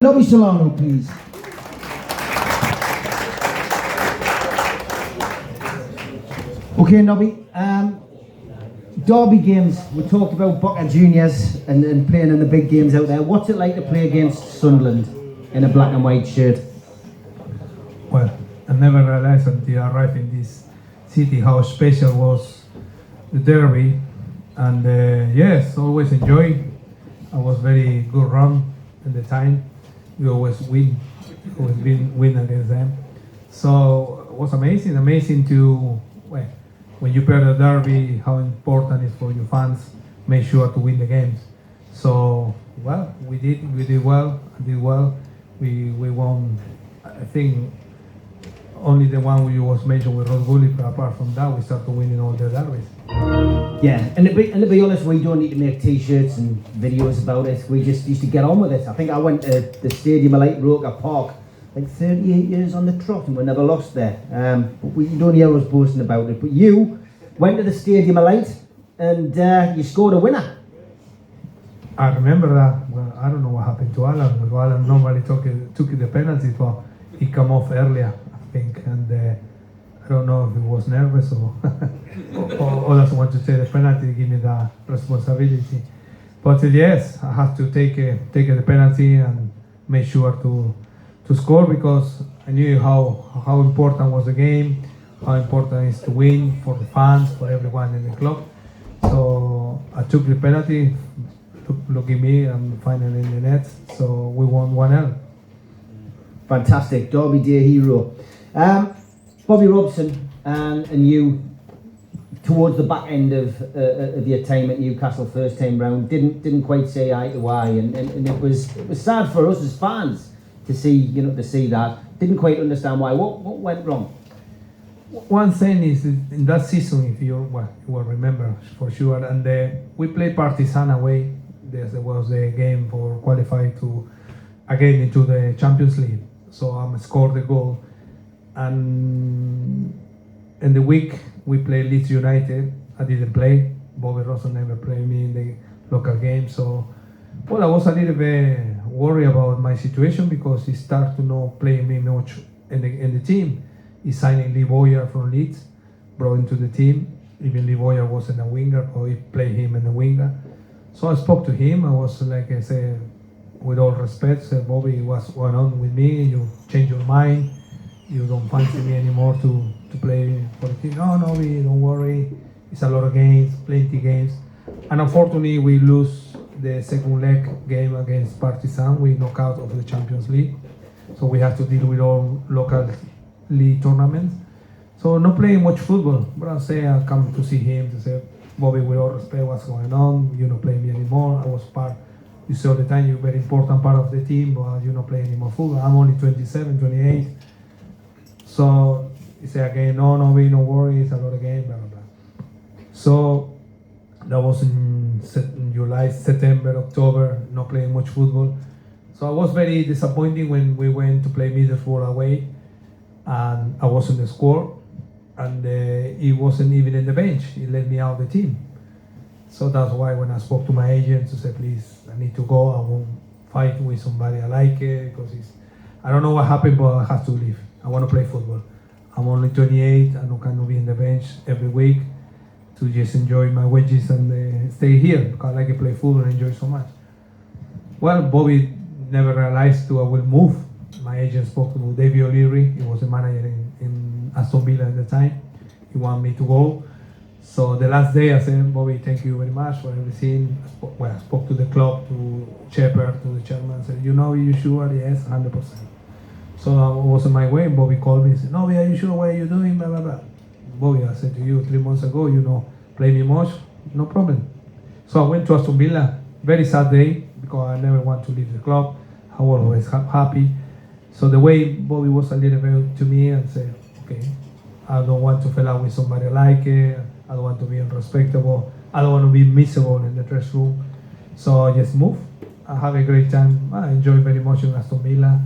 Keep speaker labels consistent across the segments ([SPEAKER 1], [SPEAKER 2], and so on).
[SPEAKER 1] Nobby Solano, please. Okay, Nobby. Derby games. We talked about Boca Juniors and playing in the big games out there. What's it like to play against Sunderland in a black and white shirt?
[SPEAKER 2] Well, I never realized until I arrived in this city how special was the derby, and yes, always enjoy. I was very good run at the time. We always win against them. So it was amazing to, well, when you play the derby, how important it is for your fans, make sure to win the games. So, well, we did well. We won, I think, only the one you was mentioned with Ross Gullit, but apart from that, we started winning all the derbies.
[SPEAKER 1] Yeah, and to be honest, we don't need to make t-shirts and videos about it. We just used to get on with it. I think I went to the Stadium of Light, Roker Park, like 38 years on the trot, and we never lost there. But you don't hear us boasting about it. But you went to the Stadium of Light, and you scored a winner.
[SPEAKER 2] I remember that. Well, I don't know what happened to Alan. Well, Alan normally took the penalty, but he come off earlier, I think, and I don't know if he was nervous or or doesn't want to take the penalty, give me that responsibility. But yes, I have to take the penalty and make sure to score, because I knew how important was the game, how important it is to win for the fans, for everyone in the club. So I took the penalty. Look at me, I'm finally in the net. So we won 1-0.
[SPEAKER 1] Fantastic, Derby Day hero. Bobby Robson and you, towards the back end of your time at Newcastle, first time round, didn't quite say eye to eye, and it was sad for us as fans to see that. Didn't quite understand why. What went wrong?
[SPEAKER 2] One thing is, in that season, if you will remember for sure, and we played Partizan away. There was a game for qualify to again into the Champions League. So I scored the goal. And in the week we played Leeds United. I didn't play. Bobby Robson never played me in the local game. So, well, I was a little bit worried about my situation, because he started to not play me much in the team. He signed Lee Boyer from Leeds, brought him to the team. Even Lee Boyer wasn't a winger, or he played him in the winger. So I spoke to him. I was like, I said, with all respect, said, Bobby, what's going on with me? You change your mind. You don't fancy me anymore to play for the team. No, don't worry. It's a lot of games, plenty games. And unfortunately, we lose the second leg game against Partizan. We knock out of the Champions League. So we have to deal with all local league tournaments. So not playing much football. But I come to see him to say, Bobby, with all respect, what's going on? You don't play me anymore. I was part, you see all the time, you're a very important part of the team, but you don't play anymore football. I'm only 27, 28. So he said again, no, don't worry, it's a lot of games, blah, blah, blah. So that was in July, September, October, not playing much football. So I was very disappointed when we went to play Middlesbrough away, and I was in the squad, and he wasn't even in the bench. He let me out of the team. So that's why when I spoke to my agent to say, please, I need to go, I won't fight with somebody I like it, because I don't know what happened, but I have to leave. I want to play football. I'm only 28. I don't cannot be in the bench every week to just enjoy my wages and stay here, because I like to play football and enjoy so much. Well, Bobby never realized I will move. My agent spoke to David O'Leary. He was a manager in Aston Villa at the time. He wanted me to go. So the last day I said, Bobby, thank you very much for everything. I spoke to the club, to Shepherd, to the chairman. I said, you sure? Yes, 100%. So I was on my way, and Bobby called me and said, Nobby, are you sure what are you doing? Blah, blah, blah. Bobby, I said to you 3 months ago, play me much, no problem. So I went to Aston Villa, very sad day, because I never want to leave the club. I was always happy. So the way Bobby was a little bit to me and said, okay, I don't want to fall out with somebody like it. I don't want to be unrespectable. I don't want to be miserable in the dressing room. So I just moved. I have a great time. I enjoy very much in Aston Villa.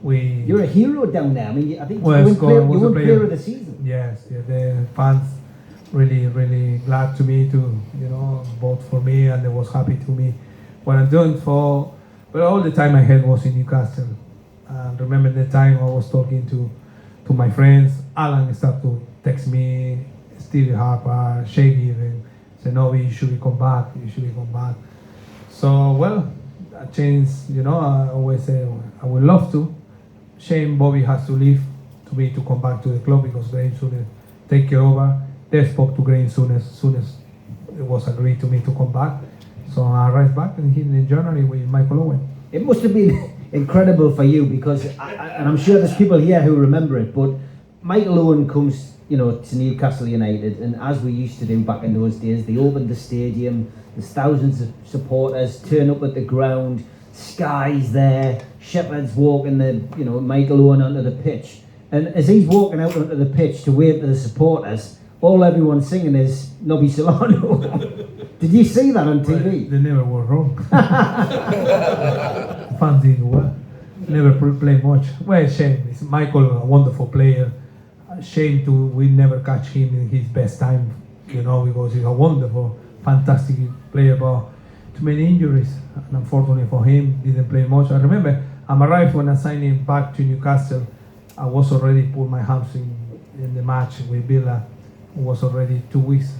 [SPEAKER 1] You're a hero down there. I mean, I think
[SPEAKER 2] well,
[SPEAKER 1] you won player of the season.
[SPEAKER 2] Yes, the fans really glad to me to vote for me, and they was happy to me what I'm doing. But all the time my head was in Newcastle. And remember the time I was talking to my friends, Alan started to text me, Stevie Harper, Shaggy even, say, Nobby, you should come back, you should come back. So, well, I changed, you know, I always say, I would love to. Shame Bobby has to leave to me to come back to the club because Graham soon take care over. They spoke to Graham soon as it was agreed to me to come back. So I arrived back in January with Michael Owen.
[SPEAKER 1] It must have been incredible for you because, and I'm sure there's people here who remember it, but Michael Owen comes, you know, to Newcastle United, and as we used to do back in those days, they opened the stadium, there's thousands of supporters turn up at the ground, Sky's there, Shepherd's walking Michael Owen onto the pitch, and as he's walking out onto the pitch to wave to the supporters, all everyone's singing is Nobby Solano. Did you see that on TV?
[SPEAKER 2] They never were wrong. Fans did well. Never played much. Well, shame. It's Michael, a wonderful player. Shame we never catch him in his best time, you know, because he's a wonderful, fantastic player, but too many injuries. And unfortunately for him, didn't play much. I remember I'm arrived when I signed him back to Newcastle. I was already pulled my hamstring in the match with Villa. It was already 2 weeks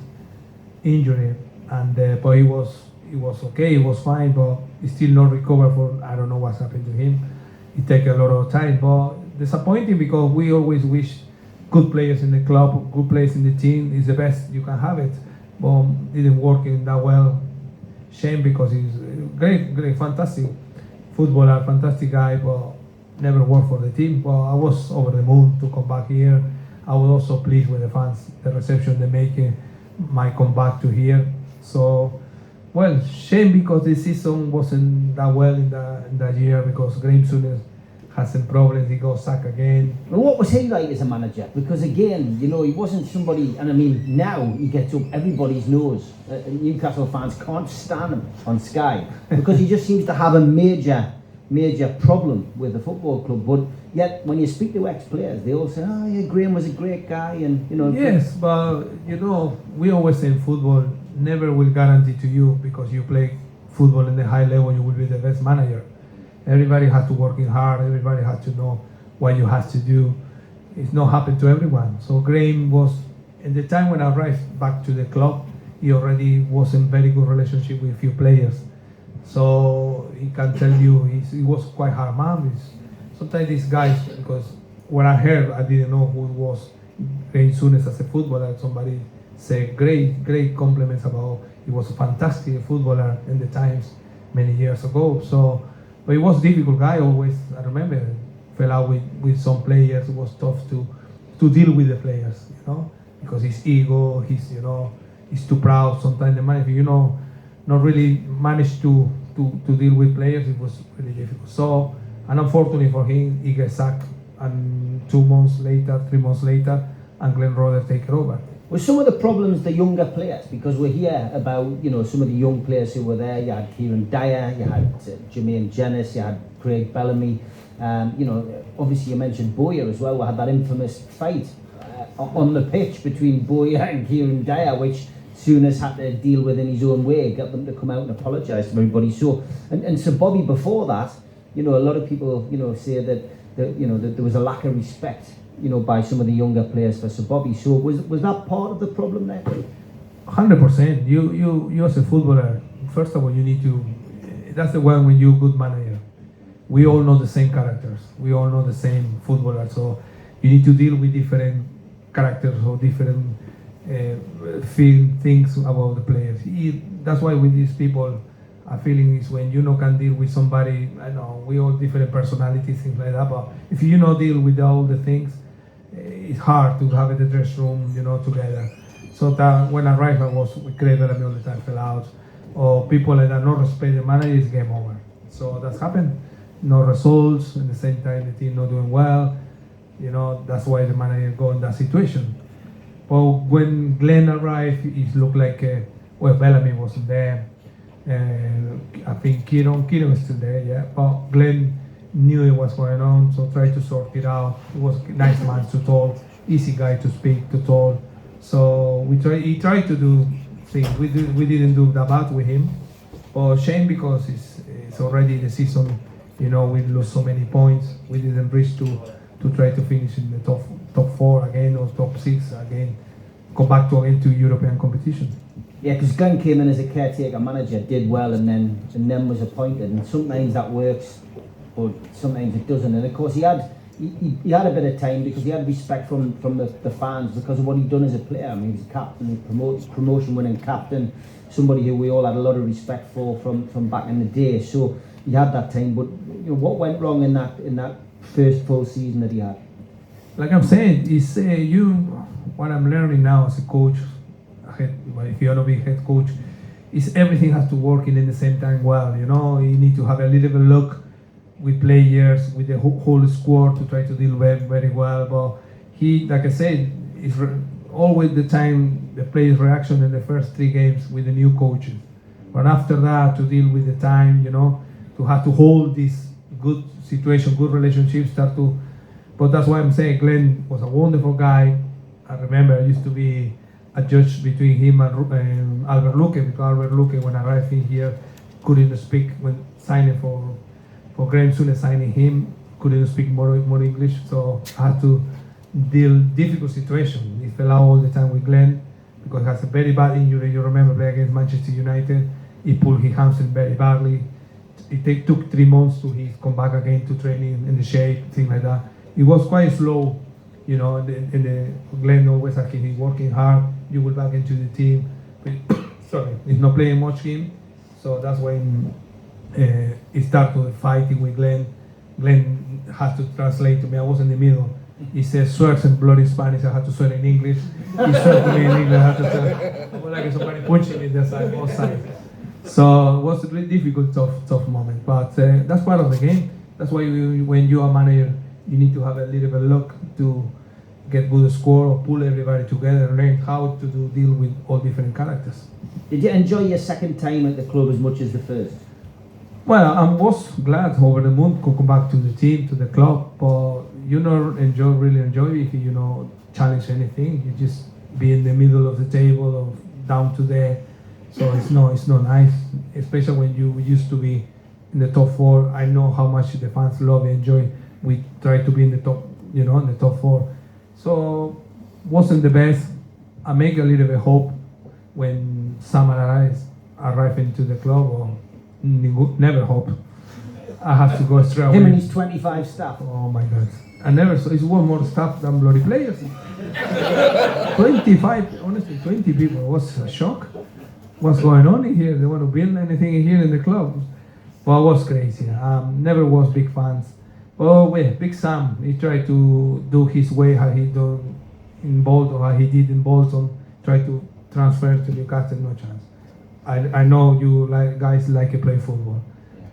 [SPEAKER 2] injury, and but he was okay, he was fine, but he still not recovered for, I don't know what's happened to him. It take a lot of time, but disappointing because we always wish good players in the club, good players in the team is the best you can have it, but didn't work in that well. Shame because he's great, fantastic footballer, fantastic guy, but never worked for the team. But I was over the moon to come back here. I was also pleased with the fans, the reception they make my comeback to here. So, well, shame because the season wasn't that well in that year because Graham Souness had some problems. He got sacked again.
[SPEAKER 1] Well, what was he like as a manager? Because again, you know, he wasn't somebody, and I mean, now he gets up everybody's nose. Newcastle fans can't stand him on Sky because he just seems to have a major problem with the football club. But yet, when you speak to ex-players, they all say, "Oh, yeah, Graham was a great guy," and you know.
[SPEAKER 2] Yes, but you know, we always say in football, never will guarantee to you because you play football in the high level, you will be the best manager. Everybody has to work hard. Everybody has to know what you have to do. It's not happened to everyone. So Graham was, at the time when I arrived back to the club, he already was in very good relationship with a few players. So he can tell you he was quite hard man. Sometimes these guys, because when I heard, I didn't know who was Graham Souness as a footballer. Somebody said great compliments about he was a fantastic footballer in the times many years ago. So, but he was a difficult guy always. I remember fell out with some players. It was tough to deal with the players, you know, because his ego, he's too proud. Sometimes the manager, you know, not really managed to deal with players. It was really difficult. So, and unfortunately for him, he gets sacked, and 3 months later, and Glenn Roder take over.
[SPEAKER 1] Were some of the problems the younger players? Because we hear about, you know, some of the young players who were there. You had Kieran Dyer, you had Jermaine Jenas, you had Craig Bellamy. You know, obviously you mentioned Boyer as well. We had that infamous fight on the pitch between Boyer and Kieran Dyer, which Souness had to deal with in his own way, get them to come out and apologise to everybody. So, and so Bobby, before that, you know, a lot of people, you know, say that there was a lack of respect, you know, by some of the younger players for Sir Bobby. So was that part of the problem there?
[SPEAKER 2] 100%. You as a footballer, first of all, you need to. That's the one when you're a good manager. We all know the same characters. We all know the same footballers. So you need to deal with different characters or different things about the players. That's why with these people, a feeling is when you can deal with somebody. I know we all different personalities, things like that. But if you deal with all the things, it's hard to have the dressing room, together. So that when I arrived, I was with Craig Bellamy all the time, fell out, or people that not respect the manager, is game over. So that's happened. No results. At the same time, the team not doing well. That's why the manager go in that situation. But when Glenn arrived, it looked like Bellamy wasn't there. I think Kieran was still there, yeah. But Glenn knew what was going on, so tried to sort it out. He was a nice man to talk, easy guy to speak, to talk. So he tried to do things. We didn't do that bad with him. But shame because it's already the season. We lost so many points. We didn't reach to try to finish in the top 4 again or top 6 again. Go back again to European competition.
[SPEAKER 1] Yeah, because Glenn came in as a caretaker manager, did well, and then was appointed. And sometimes that works, but sometimes it doesn't. And of course, he had a bit of time because he had respect from the fans because of what he'd done as a player. I mean, he was a captain, promotion-winning captain, somebody who we all had a lot of respect for from back in the day. So he had that time. But what went wrong in that first full season that he had?
[SPEAKER 2] Like I'm saying, it's what I'm learning now as a coach. If you want to be head coach, is everything has to work in the same time well. You need to have a little bit of luck with players, with the whole squad to try to deal very, very well. But he, like I said, is always the time the players' reaction in the first 3 games with the new coaches. But after that, to deal with the time, to have to hold this good situation, good relationship, But that's why I'm saying Glenn was a wonderful guy. I remember I used to be a judge between him and Albert Luque, because Albert Luque, when I arrived in here, couldn't speak when signing for Graham Souness, signing him, couldn't speak more English, so I had to deal difficult situation. He fell out all the time with Glenn because he has a very bad injury. You remember play against Manchester United, he pulled his hamstring very badly. It took 3 months to come back again to training in the shape, things like that. It was quite slow, Glenn always asking he's working hard, you will back into the team. But, sorry, he's not playing much game, so that's when he started fighting with Glenn. Glenn had to translate to me, I was in the middle. He says swears and blood in Spanish, I had to swear in English. He swear to me in English, I had to swear. It was like somebody punching me the side, both sides. So it was a really difficult, tough moment. But that's part of the game. That's why when you are manager, you need to have a little bit of luck to get good score or pull everybody together and learn how to deal with all different characters.
[SPEAKER 1] Did you enjoy your second time at the club as much as the first?
[SPEAKER 2] Well, I was glad over the moon to come back to the team, to the club, but really enjoy if you challenge anything. You just be in the middle of the table or down to there. So it's not nice, especially when you used to be in the top 4. I know how much the fans love and enjoy. We try to be in the top, in the top 4. So wasn't the best. I make a little bit of hope when summer arrive into the club, or never hope. I have to go straight away.
[SPEAKER 1] Him and his 25 staff.
[SPEAKER 2] Oh my God. I never saw, it's one more staff than bloody players. 25, honestly, 20 people. It was a shock. What's going on in here? They want to build anything in here in the club. Well, it was crazy. Never was big fans. Oh, wait, Big Sam, he tried to do his way, how he did in Bolton, how he did in Bolton, try to transfer to Newcastle, no chance. I know you guys like to play football.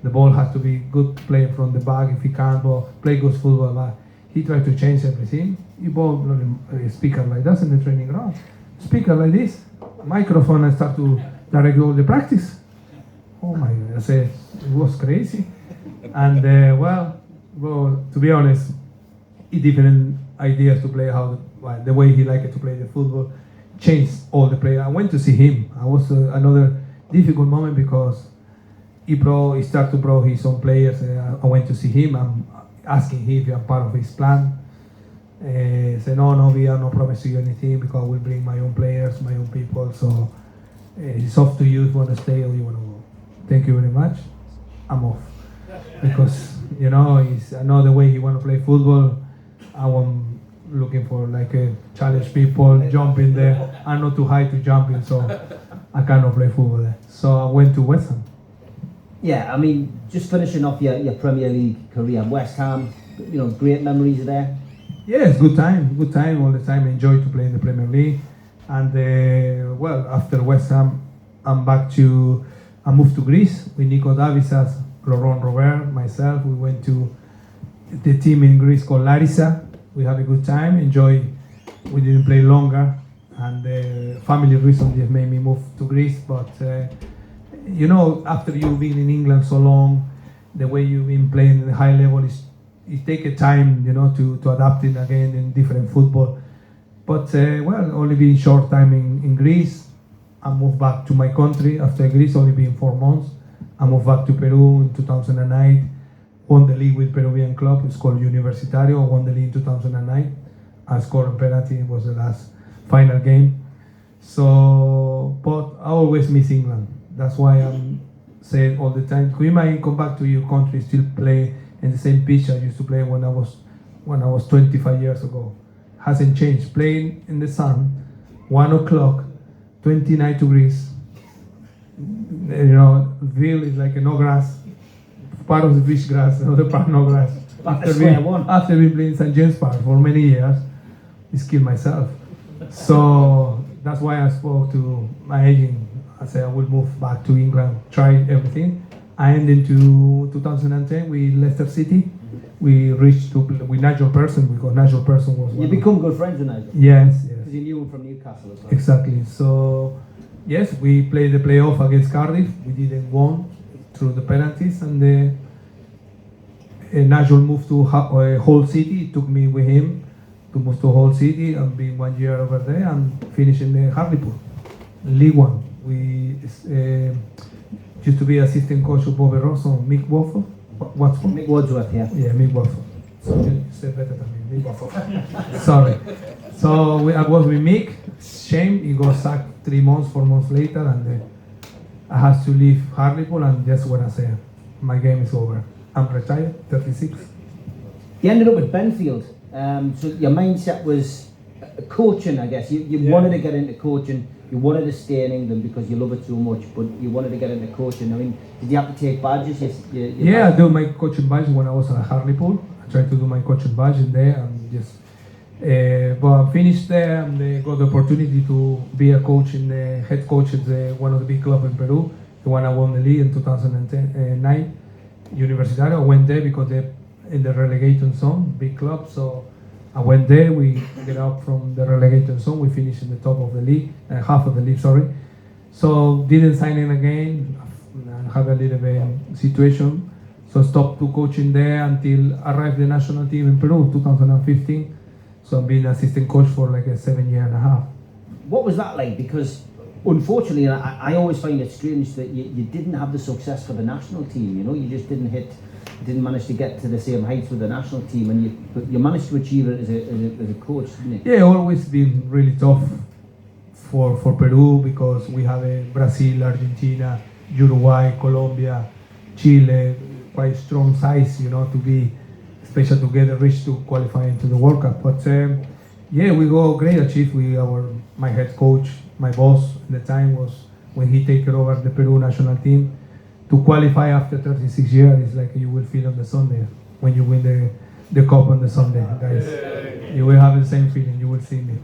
[SPEAKER 2] The ball has to be good playing from the back if he can't, but play good football. But he tried to change everything. He bought a speaker like that in the training ground. Speaker like this, microphone, and start to direct all the practice. Oh my God, I said, it was crazy. And well, to be honest, he different ideas to play the way he liked to play the football, changed all the players. I went to see him. I was another difficult moment because he started to grow his own players. I went to see him. I'm asking him if I'm part of his plan. Say no, Nobby, I'm not promising you anything because I will bring my own players, my own people. So it's up to you if you want to stay or you want to go. Thank you very much. I'm off because I know the way he want to play football. I'm looking for challenge people, jump in there. I'm not too high to jump in, so I cannot play football there. So I went to West Ham.
[SPEAKER 1] Yeah, I mean, just finishing off your Premier League career, West Ham, great memories there.
[SPEAKER 2] Yeah, it's good time all the time. I enjoy to play in the Premier League. And after West Ham, I moved to Greece with Nico Davisas, Laurent Robert, myself. We went to the team in Greece called Larissa. We had a good time, enjoy. We didn't play longer, and family reasons just made me move to Greece. But after you've been in England so long, the way you've been playing at the high level it takes a time, to adapt it again in different football. But only been short time in Greece. I moved back to my country after Greece, only been 4 months. I moved back to Peru in 2009, won the league with Peruvian club, it's called Universitario, won the league in 2009. I scored a penalty, it was the last final game. So, but I always miss England. That's why I'm saying all the time, we might come back to your country, still play in the same pitch I used to play when I was 25 years ago. Hasn't changed. Playing in the sun, 1 o'clock, 29 degrees. Field is like no grass. Part of the beach grass, another part no grass. After being playing St. James Park for many years, I killed myself. So that's why I spoke to my agent. I said I will move back to England, try everything. I ended into 2010 with Leicester City. We reached to with Nigel Pearson because Nigel Pearson was.
[SPEAKER 1] You become good friends with Nigel.
[SPEAKER 2] Yes.
[SPEAKER 1] Because you knew him from Newcastle as well.
[SPEAKER 2] Exactly. So yes, we played the playoff against Cardiff. We didn't win through the penalties, and Nigel moved to Hull City. It took me with him to move to Hull City and be 1 year over there and finish in the Hartlepool League One. We used to be assistant coach of Bobby Ross on Mick Waffle.
[SPEAKER 1] Mick Wadsworth, yeah.
[SPEAKER 2] Yeah, Mick Waffle. So you said better than me, Mick Waffle. Sorry. So I was with Mick. Shame, he got sacked 3 months, 4 months later, and I had to leave Hartlepool, and that's when I said, my game is over. I'm retired, 36.
[SPEAKER 1] You ended up with Benfield. So your mindset was coaching, I guess. You wanted to get into coaching. You wanted to stay in England because you love it so much, but you wanted to get into coaching. I mean, did you have to take badges?
[SPEAKER 2] I do my coaching badge when I was at Hartlepool. I tried to do my coaching badge in there and just. But I finished there and got the opportunity to be a coach in the head coach at one of the big clubs in Peru, the one I won the league in 2009, Universitario. I went there because they're in the relegation zone, big club. So I went there. We get up from the relegation zone. We finished in the top of the league, half of the league. Sorry. So didn't sign in again. I had a little bit situation. So stopped to coaching there until arrived the national team in Peru, 2015. So I've been assistant coach for like 7 years and a half.
[SPEAKER 1] What was that like? Because unfortunately, I always find it strange that you didn't have the success for the national team. You just didn't manage to get to the same heights with the national team, and you managed to achieve it as a coach, didn't you?
[SPEAKER 2] Yeah, always been really tough for Peru because we have Brazil, Argentina, Uruguay, Colombia, Chile, quite strong size, to be special together, reach to qualify into the World Cup. But we go great achieve with my head coach, my boss at the time was when he take over the Peru national team. To qualify after 36 years is like you will feel on the Sunday when you win the cup on the Sunday, guys. You will have the same feeling. You will see me.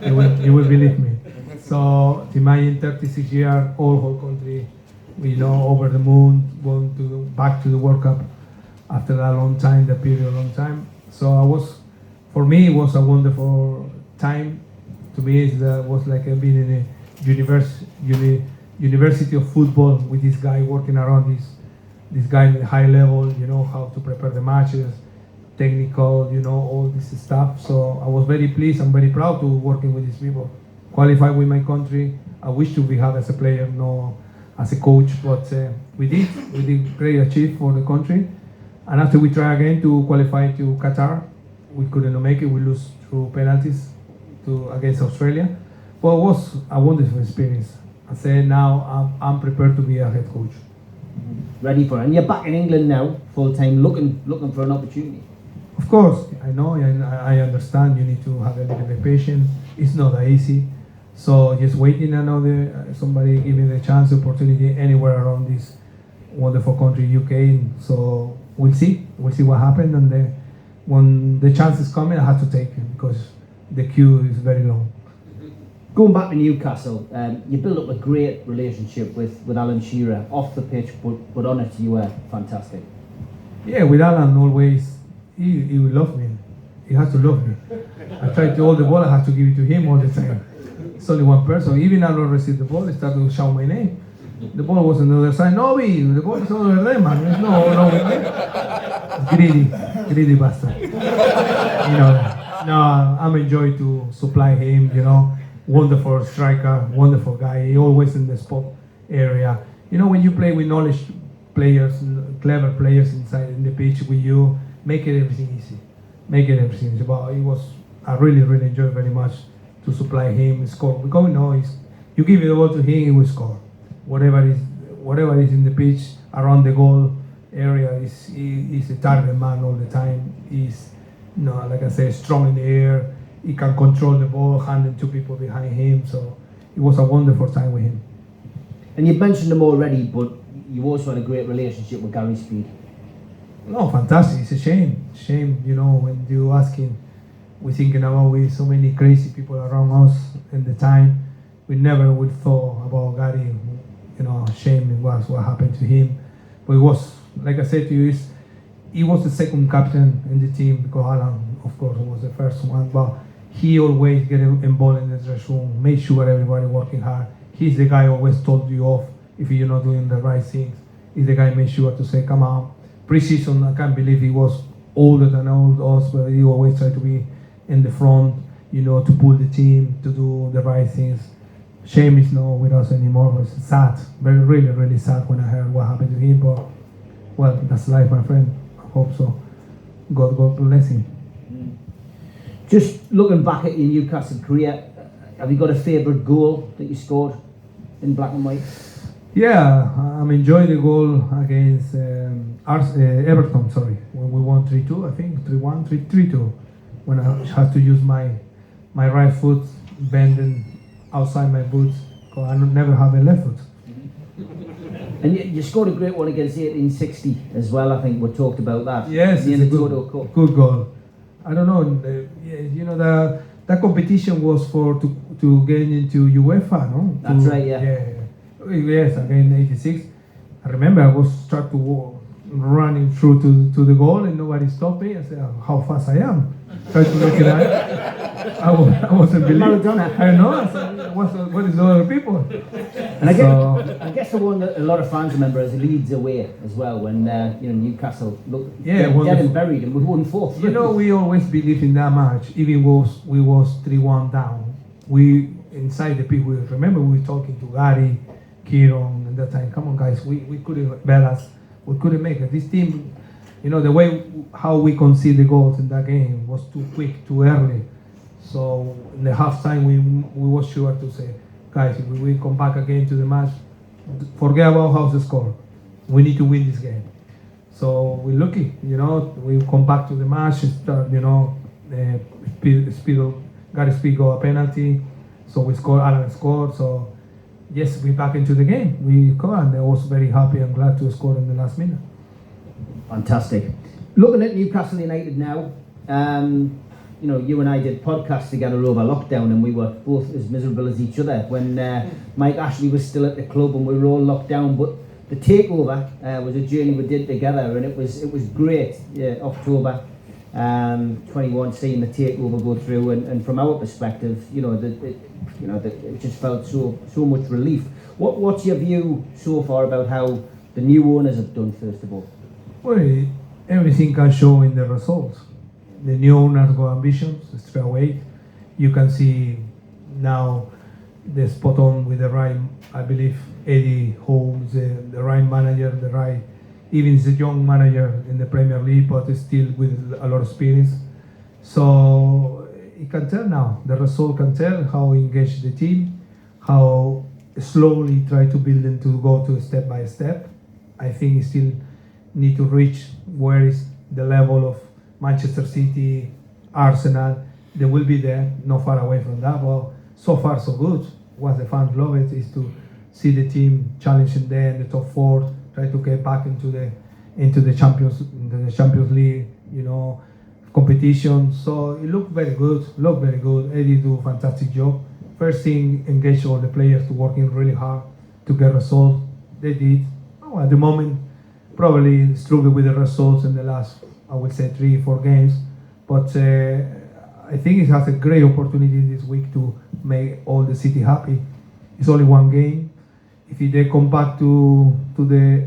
[SPEAKER 2] You will believe me. So imagine 36 years, whole country, over the moon, going back to the World Cup after that long time, the period long time. So for me, it was a wonderful time. To me, it was like being in a University of football with this guy working around this guy at a high level, how to prepare the matches, technical, all this stuff. So I was very pleased and very proud to working with these people. Qualified with my country. I wish to be have as a player, no as a coach, but we did great achieve for the country. And after we try again to qualify to Qatar, we couldn't make it. We lose through penalties against Australia. But it was a wonderful experience. I say now I'm prepared to be a head coach.
[SPEAKER 1] Ready for it. And you're back in England now, full time, looking for an opportunity.
[SPEAKER 2] Of course, I know, I understand. You need to have a little bit patience. It's not that easy. So just waiting somebody give me the chance, opportunity anywhere around this wonderful country, UK. So we'll see what happens. And when the chance is coming, I have to take it because the queue is very long.
[SPEAKER 1] Going back to Newcastle, you built up a great relationship with Alan Shearer off the pitch, but on it you were fantastic.
[SPEAKER 2] Yeah, with Alan always, he will love me. He has to love me. I try to hold the ball, I have to give it to him all the time. It's only one person. Even I don't receive the ball, he started to shout my name. The ball was on the other side. Nobby, the ball is over there, man. There's no. Greedy bastard. I'm enjoying to supply him, Wonderful striker, wonderful guy. He always in the spot area. When you play with knowledge players, clever players inside in the pitch with you, make it everything easy. Make it everything easy. But I really, really enjoyed very much to supply him, score. Because you give it the ball to him, he will score. Whatever is in the pitch around the goal area, he's a target man all the time. He's, like I say, strong in the air. He can control the ball, handling two people behind him. So it was a wonderful time with him.
[SPEAKER 1] And you've mentioned him already, but you also had a great relationship with Gary Speed.
[SPEAKER 2] No, fantastic. It's a shame, when you ask him. We're thinking about with so many crazy people around us in the time. We never would thought about Gary. Shame it was what happened to him. But it was, like I said to you, he was the second captain in the team because Alan, of course, was the first one. But he always get involved in the dressing room, made sure everybody working hard. He's the guy who always told you off if you're not doing the right things. He's the guy who made sure to say, come on. Pre-season, I can't believe he was older than all us, but he always tried to be in the front, to pull the team, to do the right things. Shame is not with us anymore. It's sad, very, really, really sad when I heard what happened to him. But well, that's life, my friend. I hope so. God bless him.
[SPEAKER 1] Just looking back at your Newcastle career, have you got a favourite goal that you scored in black and white?
[SPEAKER 2] Yeah, I'm enjoying the goal against Everton. Sorry, when we won 3-2, I think 3-1, 3-2. When I had to use my right foot bending outside my boots, because I never have a left foot.
[SPEAKER 1] And you scored a great one against 1860 as well. I think we talked about that.
[SPEAKER 2] Yes,
[SPEAKER 1] in
[SPEAKER 2] it's
[SPEAKER 1] the
[SPEAKER 2] a good goal. I don't know. That competition was to get into UEFA, no?
[SPEAKER 1] That's right. Yeah.
[SPEAKER 2] Yes, again 86. I remember I was trying to running through to the goal and nobody stopped me. I said, how fast I am. Tried to make it out. I wasn't believing.
[SPEAKER 1] Maradona.
[SPEAKER 2] I know. I said, what is the other people?
[SPEAKER 1] And I guess the one that a lot of fans remember is Leeds away as well, when Newcastle looked dead and buried and we won 4-3.
[SPEAKER 2] We always believe in that match. Even we was 3-1 down. We inside the pitch. Remember we were talking to Gary, Kieron at that time. Come on, guys, we couldn't balance. We couldn't make it. This team, the way how we conceded the goals in that game was too quick, too early. So in the halftime, we were sure to say, guys, if we come back again to the match, forget about how to score. We need to win this game. So we're lucky, we come back to the match, start, Gary Speed got a penalty, so we scored, Alan scored, so yes, we're back into the game. We scored, and I was very happy and glad to score in the last minute.
[SPEAKER 1] Fantastic. Looking at Newcastle United now, you and I did podcasts together over lockdown, and we were both as miserable as each other when Mike Ashley was still at the club and we were all locked down. But the takeover was a journey we did together, and it was great. October 21, seeing the takeover go through, and from our perspective, it just felt so much relief. What's your view so far about how the new owners have done, first of all?
[SPEAKER 2] Well, everything can show in the results. The new owners got ambitions straight away. You can see now the spot on with the right, I believe, Eddie Holmes, the right manager, even the young manager in the Premier League, but still with a lot of experience. So you can tell now, the result can tell how engaged the team, how slowly try to build them to go to step by step. I think you still need to reach where is the level of Manchester City, Arsenal. They will be there, not far away from that, but so far so good. What the fans love it is to see the team challenging them in the top four, try to get back into the Champions League, competition. So it looked very good. Eddie do a fantastic job. First thing, engage all the players to working really hard to get results. They did. At the moment, probably struggle with the results in the last, I would say, 3-4 games. But I think it has a great opportunity this week to make all the city happy. It's only one game. If they come back to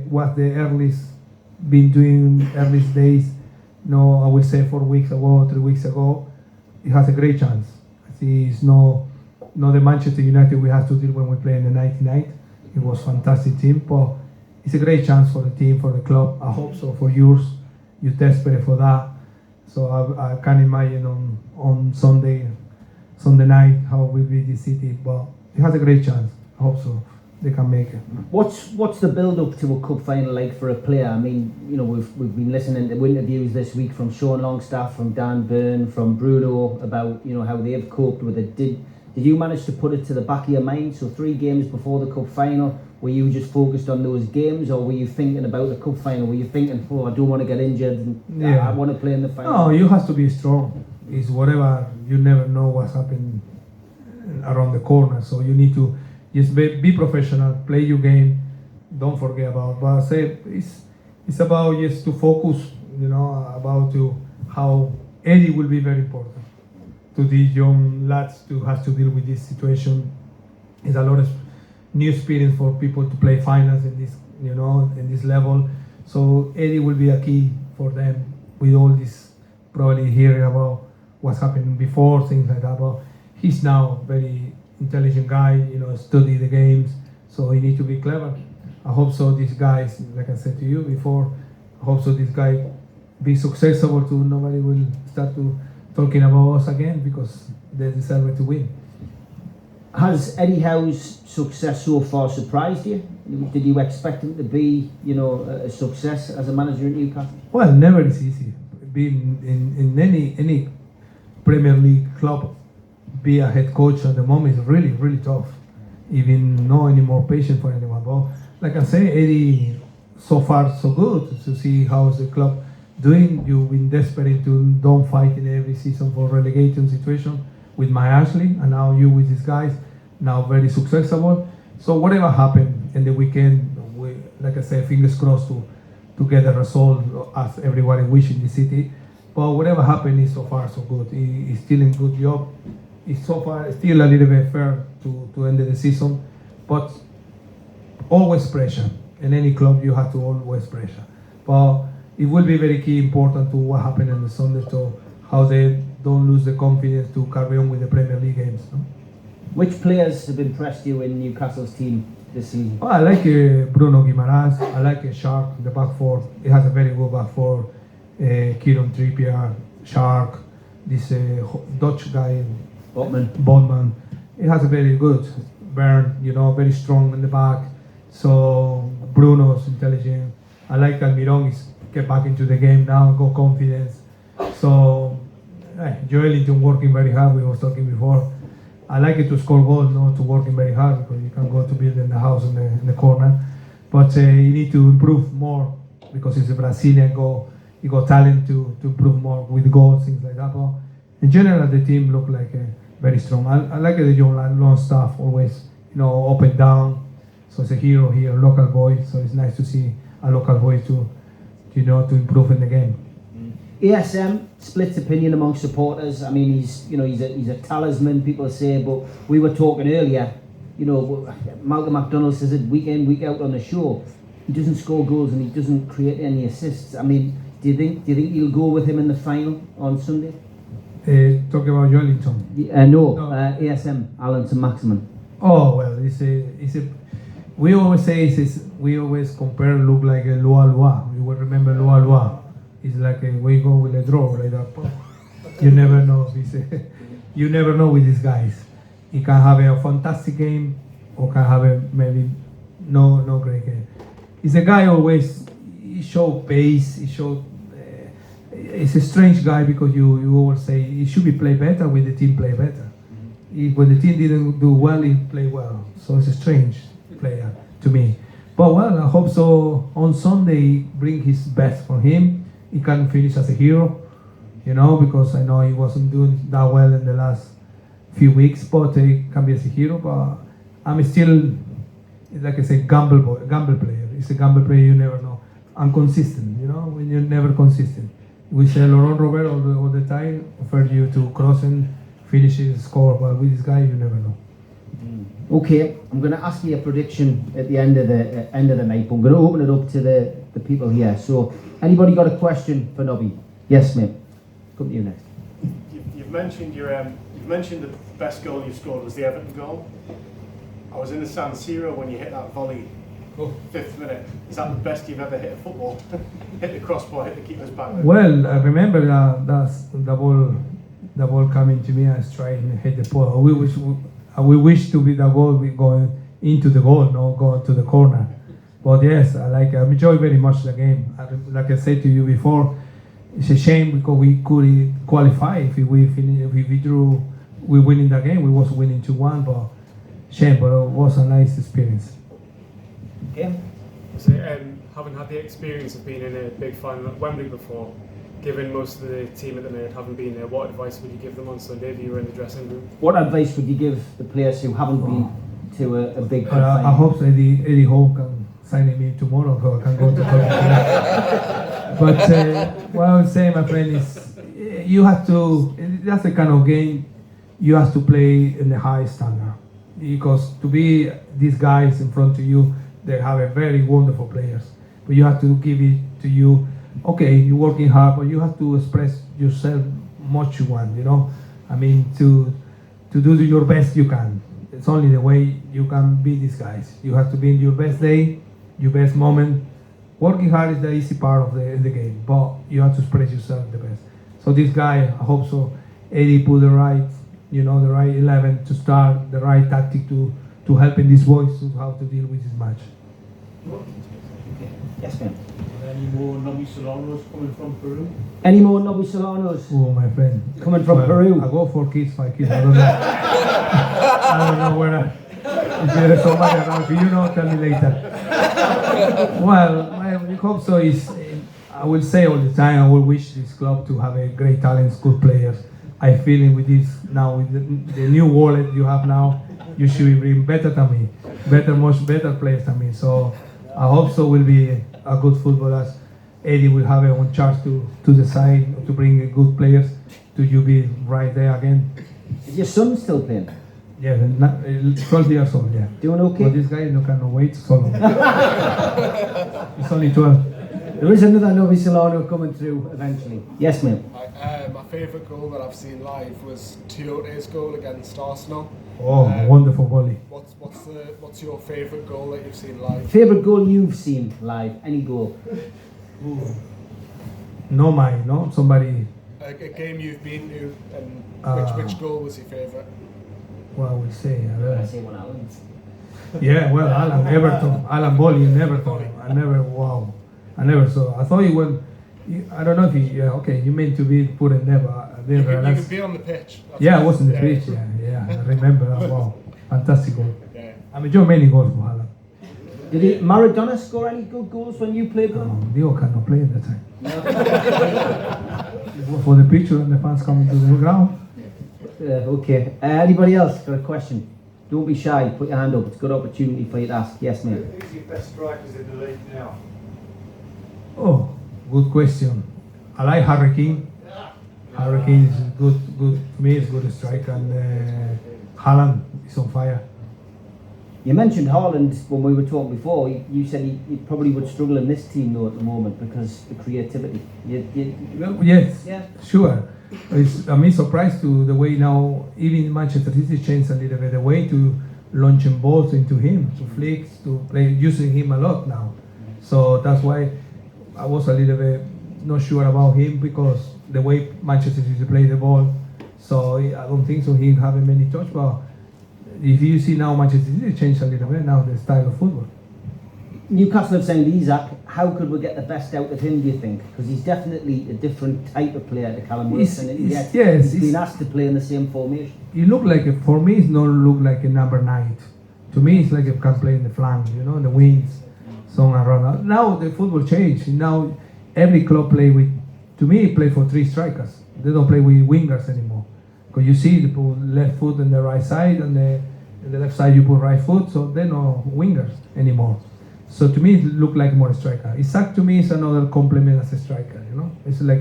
[SPEAKER 2] what the earliest been doing earliest days, I would say 4 weeks ago, 3 weeks ago, it has a great chance. I see it's not the Manchester United we had to deal when we played in the 99. It was a fantastic team, but it's a great chance for the team, for the club. I hope so for yours. You're desperate for that. So I can imagine on Sunday night how it will be this city. But it has a great chance. I hope so. They can make it.
[SPEAKER 1] What's the build up to a cup final like for a player? I mean, you know, we've been listening to interviews this week from Sean Longstaff, from Dan Byrne, from Bruno about, you know, how they've coped with it. Did you manage to put it to the back of your mind? So 3 games before the cup final, were you just focused on those games, or were you thinking about the cup final? Were you thinking, oh, I don't want to get injured and I want to play in the final?
[SPEAKER 2] No, you have to be strong. It's whatever, you never know what's happening around the corner. So you need to just be professional, play your game, don't forget about. But I say it's about just to focus, you know, about how Eddie will be very important to these young lads to have to deal with this situation. It's a lot of new experience for people to play finals in this, you know, in this level. So Eddie will be a key for them with all this, probably hearing about what's happened before, things like that. But he's now very intelligent guy, you know, study the games, so he needs to be clever. I hope so these guys, like I said to you before, I hope so this guy be successful too. Nobody will start to talking about us again because they deserve to win.
[SPEAKER 1] Has Eddie Howe's success so far surprised you? Did you expect him to be, you know, a success as a manager at Newcastle?
[SPEAKER 2] Well, never is easy. Being in any Premier League club, be a head coach at the moment is really, really tough. Even no any more patient for anyone. But like I say, Eddie, so far so good to see how's the club doing. You've been desperate to don't fight in every season for relegation situation with my Ashley, and now you with these guys, now very successful. So whatever happened in the weekend, we, like I said, fingers crossed to get a result as everybody wish in the city. But whatever happened is so far so good. He's still in good job. It's so far still a little bit fair to end the season, but always pressure. In any club you have to always pressure. But it will be very key important to what happened on the Sunday, so how they don't lose the confidence to carry on with the Premier League games. No?
[SPEAKER 1] Which players have impressed you in Newcastle's team this season?
[SPEAKER 2] Well, I like Bruno Guimaraes. I like Shark, the back four. It has a very good back four. Kieran Trippier, Shark, this Dutch guy, Botman. It has a very good Bern, you know, very strong in the back. So Bruno's intelligent. I like Almiron. He's get back into the game now, got confidence. So Joelinton working very hard. We were talking before. I like it to score goals, not to working very hard, because you can go to build in the house in the corner. But you need to improve more, because he's a Brazilian goal. He got talent to improve more with goals, things like that. But in general, the team look like very strong. I like the young long staff always, you know, up and down. So it's a hero here, local boy. So it's nice to see a local boy to improve in the game.
[SPEAKER 1] ASM splits opinion among supporters. I mean, he's a talisman, people say. But we were talking earlier. You know, Malcolm McDonald says it week in, week out on the show. He doesn't score goals and he doesn't create any assists. I mean, do you think you'll go with him in the final on Sunday?
[SPEAKER 2] Talking about Joelinton.
[SPEAKER 1] No. ASM, Alan St. Maximin.
[SPEAKER 2] Oh well, we always say we always compare look like a Loa. You will remember Loa. It's like we go with a draw like that. You never know. You never know with these guys. He can have a fantastic game or can have a maybe no great game. He's a guy always. He show pace. He show. It's a strange guy because you always say he should be play better when the team play better. When the team didn't do well, he play well. So it's a strange player to me. But well, I hope so on Sunday he bring his best for him. He can finish as a hero, you know, because I know he wasn't doing that well in the last few weeks, but he can be as a hero. But I'm still, like I say, gamble player. It's a gamble player, you never know. I'm consistent, you know, when you're never consistent. We say Laurent Robert all the time, offer you to cross and finish his score, but with this guy, you never know.
[SPEAKER 1] Okay, I'm going to ask you a prediction at the end of the night, but I'm going to open it up to the people here. So, anybody got a question for Nobby? Yes, mate. Come to you next.
[SPEAKER 3] You've mentioned the best goal you scored was the Everton goal. I was in the San Siro when you hit that volley 5th minute. Is that the best you've ever hit a football? Hit the crossbar, hit the keeper's back?
[SPEAKER 2] Well, I remember that's the ball coming to me. I was trying to hit the ball. We wish to be the goal. We going into the goal, not go to the corner. But yes, I enjoy very much the game. Like I said to you before, it's a shame because we could qualify if we winning the game. We was winning 2-1, but shame. But it was a nice experience.
[SPEAKER 1] Yeah.
[SPEAKER 4] So, having had the experience of being in a big final at Wembley before, given most of the team at the minute haven't been there, what advice would you give them on Sunday if you were in the dressing room?
[SPEAKER 1] What advice would you give the players who haven't been to a big cup
[SPEAKER 2] I hope Eddie Howe can sign me tomorrow so I can go to Turkey. But what I would say, my friend, is you have to, that's the kind of game you have to play in the high standard. Because to be these guys in front of you, they have a very wonderful players. But you have to give it to you, okay, you're working hard, but you have to express yourself much you want, you know? I mean, to do your best you can. It's only the way you can beat these guys. You have to be in your best day, your best moment. Working hard is the easy part of the game, but you have to express yourself the best. So this guy, I hope so, Eddie put the right 11 to start, the right tactic to help in these boys to how to deal with this match.
[SPEAKER 1] Yes, ma'am.
[SPEAKER 5] Any more Nobby Solanos coming from Peru?
[SPEAKER 1] Any more Nobby Solanos
[SPEAKER 2] Oh, my friend.
[SPEAKER 1] coming from Peru?
[SPEAKER 2] I go for kids, 5 kids. I don't know. I don't know where. If there's somebody around, you know, tell me later. Well, I hope so. I will say all the time, I will wish this club to have a great talents, good players. I feel it with this now, with the new wallet you have now, you should be better than me, much better players than me. So I hope so will be a good footballers. Eddie will have a chance to decide to bring good players to you be right there again.
[SPEAKER 1] Is your son still playing?
[SPEAKER 2] Yeah, 12 years old, yeah.
[SPEAKER 1] Doing okay?
[SPEAKER 2] But this guy is not gonna wait so long. He's only 12.
[SPEAKER 1] There is another Nobby Solano coming through eventually. Yes, ma'am.
[SPEAKER 6] My favourite goal that I've seen live was Toyota's goal against Arsenal.
[SPEAKER 2] Oh, wonderful volley.
[SPEAKER 6] What's your favourite goal that you've seen live?
[SPEAKER 1] Favourite goal you've seen live? Any goal?
[SPEAKER 2] No mine, no? Somebody,
[SPEAKER 6] A game you've been to, and which goal was your favourite?
[SPEAKER 2] what I would say?
[SPEAKER 1] I say one Alan.
[SPEAKER 2] Yeah, well, Alan Bolly in Everton. I never saw. I thought he went, I don't know if he, okay, you meant to be put in there, but I didn't
[SPEAKER 6] You
[SPEAKER 2] realize.
[SPEAKER 6] could be on the pitch.
[SPEAKER 2] Yeah, I was in the pitch, yeah, I remember that. Wow, fantastic goal.
[SPEAKER 6] Yeah.
[SPEAKER 2] I enjoyed many goals for Alan.
[SPEAKER 1] Did Maradona score any good goals when you played with him?
[SPEAKER 2] Dio cannot play at that time. For the picture and the fans coming to the ground.
[SPEAKER 1] Okay. Anybody else got a question? Don't be shy. Put your hand up. It's a good opportunity for you to ask. Yes, ma'am.
[SPEAKER 5] Who's your best strikers in the league now?
[SPEAKER 2] Oh, good question. I like Harry Kane. Harry Kane is good to me, is good striker, and Haaland is on fire.
[SPEAKER 1] You mentioned Haaland when we were talking before. You said he probably would struggle in this team though at the moment because the creativity.
[SPEAKER 2] Well, yes,
[SPEAKER 1] Yeah.
[SPEAKER 2] sure. I'm surprised to the way now, even Manchester City changed a little bit the way to launching balls into him, to flicks, to play, using him a lot now. So that's why I was a little bit not sure about him because the way Manchester City play the ball. So I don't think so he having many touch. But if you see now Manchester City changed a little bit now the style of football.
[SPEAKER 1] Newcastle have signed Isaac. How could we get the best out of him, do you think? Because he's definitely a different type of player to Callum Wilson. And yet he's been asked to play in the same formation.
[SPEAKER 2] He look like for me, it's not look like a number 9. To me, it's like he can play in the flank, in the wings, so on and around. Now the football changed. Now every club play for 3 strikers. They don't play with wingers anymore. Because you see, they put left foot on the right side, and the left side you put right foot, so they're no wingers anymore. So to me, it look like more a striker. Isaac to me is another complement as a striker. It's like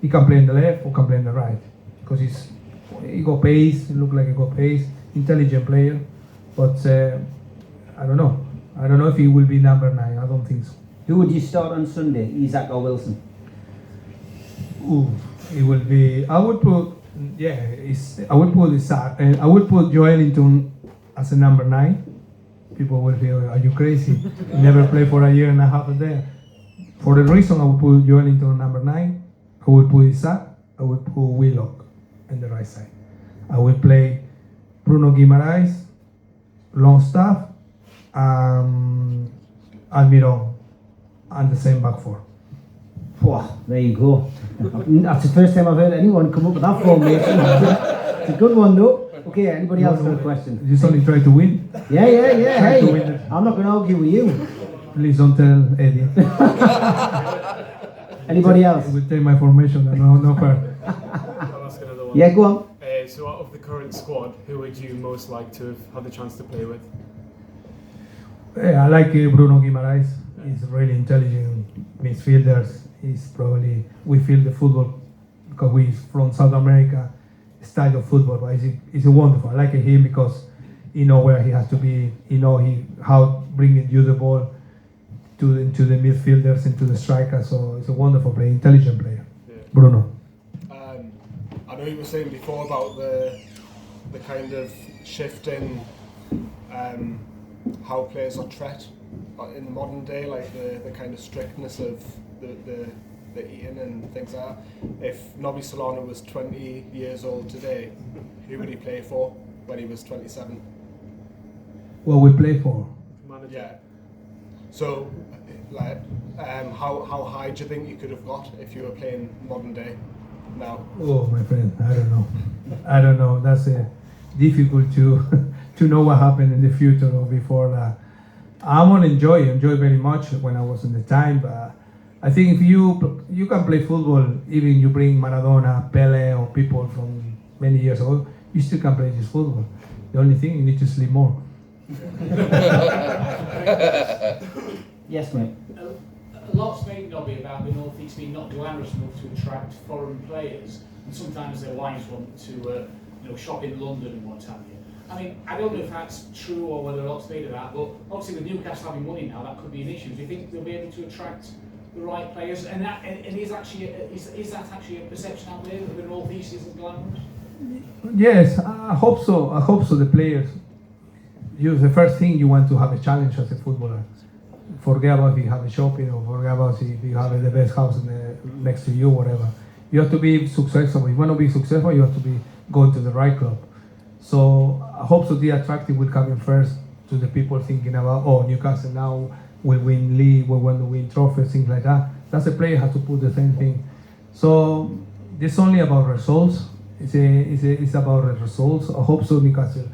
[SPEAKER 2] he can play in the left or can play in the right because he got pace. He look like he got pace. Intelligent player, but I don't know. I don't know if he will be number 9. I don't think so.
[SPEAKER 1] Who would you start on Sunday, Isaac or Wilson?
[SPEAKER 2] Ooh, it will be. I would put. I would put Isaac, and I would put Joelinton as a number 9. people will feel, are you crazy? You never play for a year and a half there. For the reason I would put Joelinton number 9, I would put Isaac, I would put Willock on the right side. I will play Bruno Guimaraes, Longstaff, Almiron, and the same back four.
[SPEAKER 1] Wow, there you go. That's the first time I've heard anyone come up with that formation. It's a good one though. Okay, anybody else got a question?
[SPEAKER 2] Just only try to win.
[SPEAKER 1] Yeah.
[SPEAKER 2] Try to win
[SPEAKER 1] Hey,
[SPEAKER 2] it.
[SPEAKER 1] I'm not going to argue with you.
[SPEAKER 2] Please don't tell Eddie.
[SPEAKER 1] Anybody else?
[SPEAKER 2] I will take my formation. No fair.
[SPEAKER 4] I'll ask another one.
[SPEAKER 1] Yeah, go on.
[SPEAKER 4] So out of the current squad, who would you most like to have had the chance to play with?
[SPEAKER 2] Yeah, I like Bruno Guimaraes. He's really intelligent midfielder. He's probably, we feel the football because he's from South America style of football, but he's a wonderful. I like him because he know where he has to be. He know how bringing you the ball into the midfielders and to the strikers. So it's a wonderful player, intelligent player.
[SPEAKER 4] Yeah.
[SPEAKER 2] Bruno.
[SPEAKER 6] I know you were saying before about the kind of shift in how players are treated in the modern day, like the kind of strictness of the eating and things like that. If Nobby Solano was 20 years old today, who would he play for when he was 27?
[SPEAKER 2] What we play for?
[SPEAKER 4] Manager.
[SPEAKER 6] Yeah. So, like, how high do you think you could have got if you were playing modern day now?
[SPEAKER 2] Oh, my friend, I don't know. That's difficult to know what happened in the future or before that. I'm gonna enjoy very much when I was in the time, but I think if you can play football, even you bring Maradona, Pele, or people from many years ago, you still can play this football. The only thing, you need to sleep more.
[SPEAKER 1] Yes, mate.
[SPEAKER 7] A lot's made, Nobby, about the North East being not glamorous enough to attract foreign players, and sometimes their wives want to shop in London and what have you. I mean, I don't know if that's true or whether a lot's made of that, but obviously with Newcastle having money now, that could be an issue. Do you think they'll be able to attract the right players? And is that actually a perception out there that the North East isn't glamorous?
[SPEAKER 2] Yes, I hope so. I hope so. The players, the first thing you want to have a challenge as a footballer. Forget about if you have a shopping or forget about if you have the best house next to you, whatever. You have to be successful. If you want to be successful, you have to be going to the right club. So I hope so. The attractive will come in first to the people thinking about, Newcastle now will win league, we want to win trophies, things like that. That's a player has to put the same thing. So it's only about results. It's about the results. I hope so. Newcastle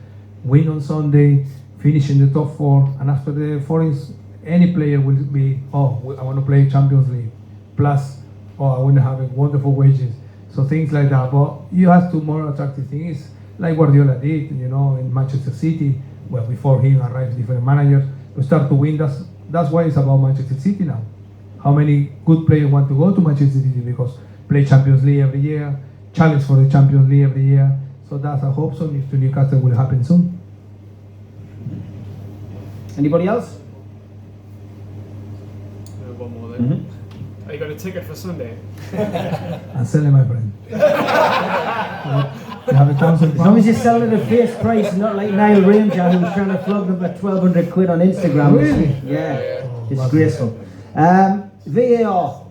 [SPEAKER 2] win on Sunday, finish in the top 4, and after the foreigners, any player will be, I want to play Champions League, plus, I want to have a wonderful wages. So things like that. But you have to more attractive things, like Guardiola did, in Manchester City, where before him arrived different managers, we start to win. That's why it's about Manchester City now. How many good players want to go to Manchester City because play Champions League every year, challenge for the Champions League every year. So that's, I hope so, to Newcastle will happen soon.
[SPEAKER 1] Anybody else?
[SPEAKER 4] One more then. Are you got a ticket for Sunday?
[SPEAKER 2] I'm selling my friend. You have £1,000.
[SPEAKER 1] As long as you're selling at a face price, not like Niall Ranger who's trying to flog them for 1,200 quid on Instagram.
[SPEAKER 2] Really?
[SPEAKER 1] Yeah, disgraceful. VAR,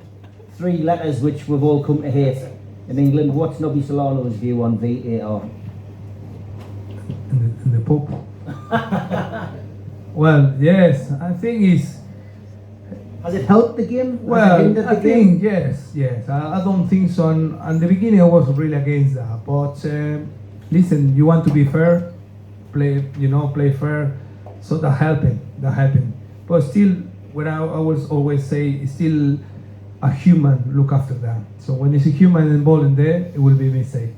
[SPEAKER 1] 3 letters which we've all come to hate in England. What's Nobby Solano's view on VAR?
[SPEAKER 2] In the Pope. Well, yes, I think it's.
[SPEAKER 1] Has it helped the game? Has it
[SPEAKER 2] Well,
[SPEAKER 1] hindered
[SPEAKER 2] I
[SPEAKER 1] the game?
[SPEAKER 2] think yes. I don't think so. And the beginning, I was really against that. But listen, you want to be fair, play fair. So that helping. But still, what I always say, is still a human look after that. So when it's a human involved in there, it will be a mistake.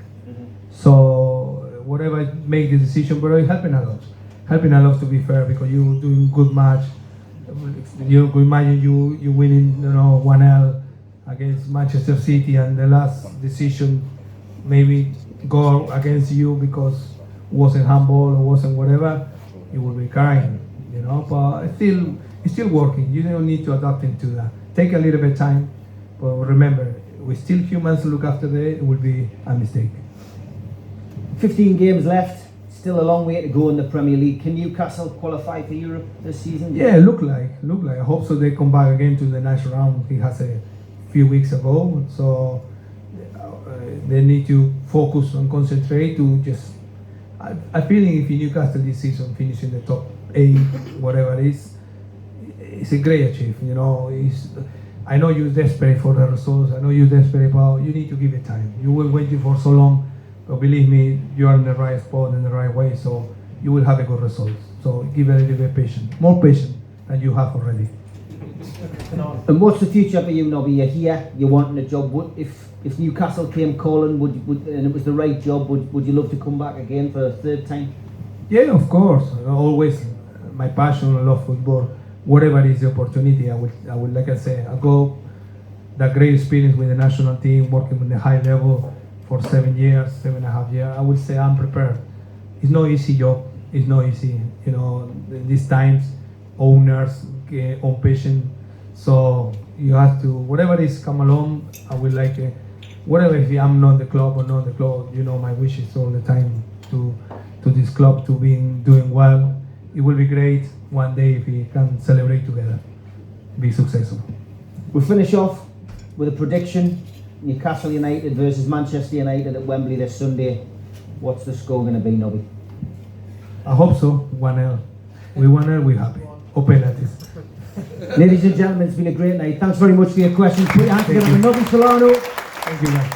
[SPEAKER 2] So whatever make the decision, but it's helping a lot to be fair, because you doing good match. You could imagine you winning 1-0 against Manchester City, and the last decision maybe go against you because it wasn't handball or wasn't whatever, you will be crying, but it's still working. You don't need to adapt into that. Take a little bit of time, but remember, we're still humans to look after it will be a mistake.
[SPEAKER 1] 15 games left, still a long way to go in the Premier League. Can Newcastle qualify for Europe this season?
[SPEAKER 2] Yeah, look like. I hope so. They come back again to the national round. He has a few weeks ago, so they need to focus and concentrate to just. I'm feeling if Newcastle this season finish in the top 8, whatever it is, it's a great achievement. You know, I know you're desperate for the results. I know you're desperate, but you need to give it time. You were waiting for so long, but believe me, you are in the right spot in the right way, so you will have a good result. So give it a little bit patient, more patient than you have already.
[SPEAKER 1] And what's the future for you, Nobby? You're here, you're wanting a job. If Newcastle came calling, and it was the right job, would you love to come back again for a third time?
[SPEAKER 2] Yeah, of course. Always my passion, I love football. Whatever is the opportunity, I would like I say, I go that great experience with the national team, working with the high level for 7 years, 7.5 years. I would say I'm prepared. It's no easy job. It's not easy. You know, these times, owners on patient. So you have to, whatever is come along, I would like whatever, if I'm not the club or not the club, you know, my wishes all the time to this club to be doing well. It will be great one day if we can celebrate together, be successful.
[SPEAKER 1] We'll finish off with a prediction. Newcastle United versus Manchester United at Wembley this Sunday. What's the score going to be, Nobby?
[SPEAKER 2] I hope so, 1-0. We 1-0, we're happy. Open penalties.
[SPEAKER 1] Ladies and gentlemen, it's been a great night. Thanks very much for your questions. Put your hands together for Nobby Solano.
[SPEAKER 2] Thank you, man.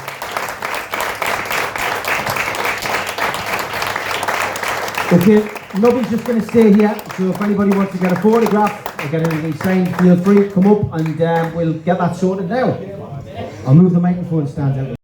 [SPEAKER 1] Okay, Nobby's just going to stay here, so if anybody wants to get a photograph or get anything signed, feel free, come up and we'll get that sorted now. I'll move the microphone stand out.